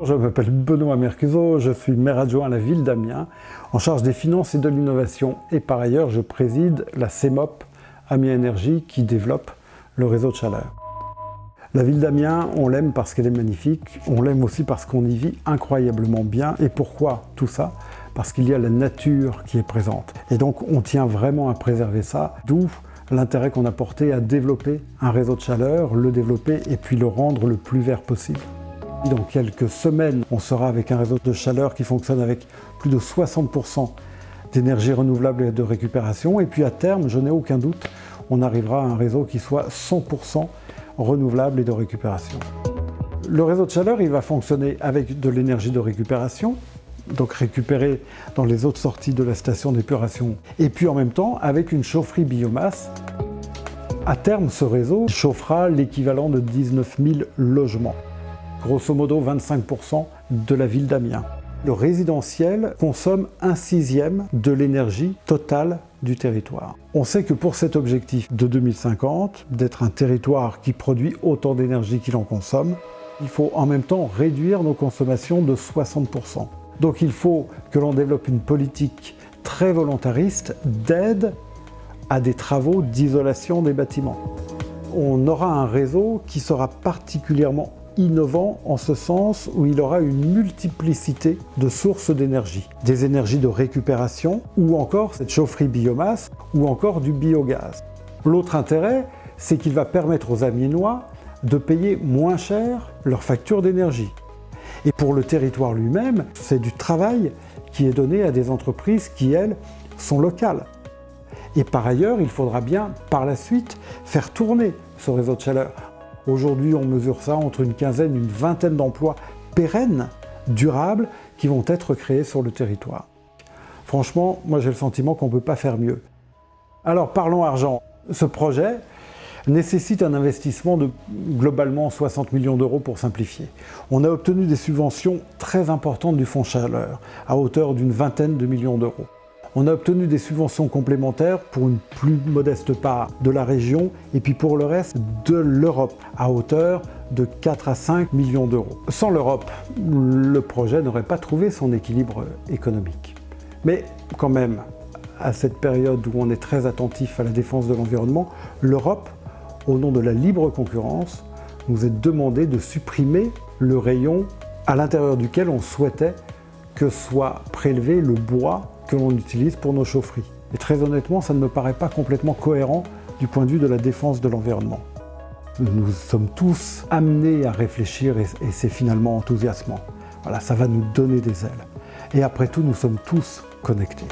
Je m'appelle Benoît Mercuzot, je suis maire adjoint à la ville d'Amiens, en charge des finances et de l'innovation. Et par ailleurs, je préside la CEMOP Amiens Énergie qui développe le réseau de chaleur. La ville d'Amiens, on l'aime parce qu'elle est magnifique, on l'aime aussi parce qu'on y vit incroyablement bien. Et pourquoi tout ça? Parce qu'il y a la nature qui est présente. Et donc on tient vraiment à préserver ça, d'où l'intérêt qu'on a porté à développer un réseau de chaleur, le développer et puis le rendre le plus vert possible. Dans quelques semaines, on sera avec un réseau de chaleur qui fonctionne avec plus de 60% d'énergie renouvelable et de récupération. Et puis à terme, je n'ai aucun doute, on arrivera à un réseau qui soit 100% renouvelable et de récupération. Le réseau de chaleur, il va fonctionner avec de l'énergie de récupération, donc récupérée dans les autres sorties de la station d'épuration, et puis en même temps avec une chaufferie biomasse. À terme, ce réseau chauffera l'équivalent de 19 000 logements. Grosso modo 25% de la ville d'Amiens. Le résidentiel consomme 1/6 de l'énergie totale du territoire. On sait que pour cet objectif de 2050, d'être un territoire qui produit autant d'énergie qu'il en consomme, il faut en même temps réduire nos consommations de 60%. Donc il faut que l'on développe une politique très volontariste d'aide à des travaux d'isolation des bâtiments. On aura un réseau qui sera particulièrement innovant en ce sens où il aura une multiplicité de sources d'énergie. Des énergies de récupération ou encore cette chaufferie biomasse ou encore du biogaz. L'autre intérêt, c'est qu'il va permettre aux Amiénois de payer moins cher leur facture d'énergie. Et pour le territoire lui-même, c'est du travail qui est donné à des entreprises qui, elles, sont locales. Et par ailleurs, il faudra bien, par la suite, faire tourner ce réseau de chaleur. Aujourd'hui, on mesure ça entre une quinzaine, une vingtaine d'emplois pérennes, durables, qui vont être créés sur le territoire. Franchement, moi j'ai le sentiment qu'on ne peut pas faire mieux. Alors parlons argent. Ce projet nécessite un investissement de globalement 60 millions d'euros pour simplifier. On a obtenu des subventions très importantes du Fonds Chaleur, à hauteur d'une vingtaine de millions d'euros. On a obtenu des subventions complémentaires pour une plus modeste part de la région et puis pour le reste de l'Europe à hauteur de 4 à 5 millions d'euros. Sans l'Europe, le projet n'aurait pas trouvé son équilibre économique. Mais quand même, à cette période où on est très attentif à la défense de l'environnement, l'Europe, au nom de la libre concurrence, nous est demandé de supprimer le rayon à l'intérieur duquel on souhaitait que soit prélevé le bois que l'on utilise pour nos chaufferies. Et très honnêtement, ça ne me paraît pas complètement cohérent du point de vue de la défense de l'environnement. Nous sommes tous amenés à réfléchir et c'est finalement enthousiasmant. Voilà, ça va nous donner des ailes. Et après tout, nous sommes tous connectés.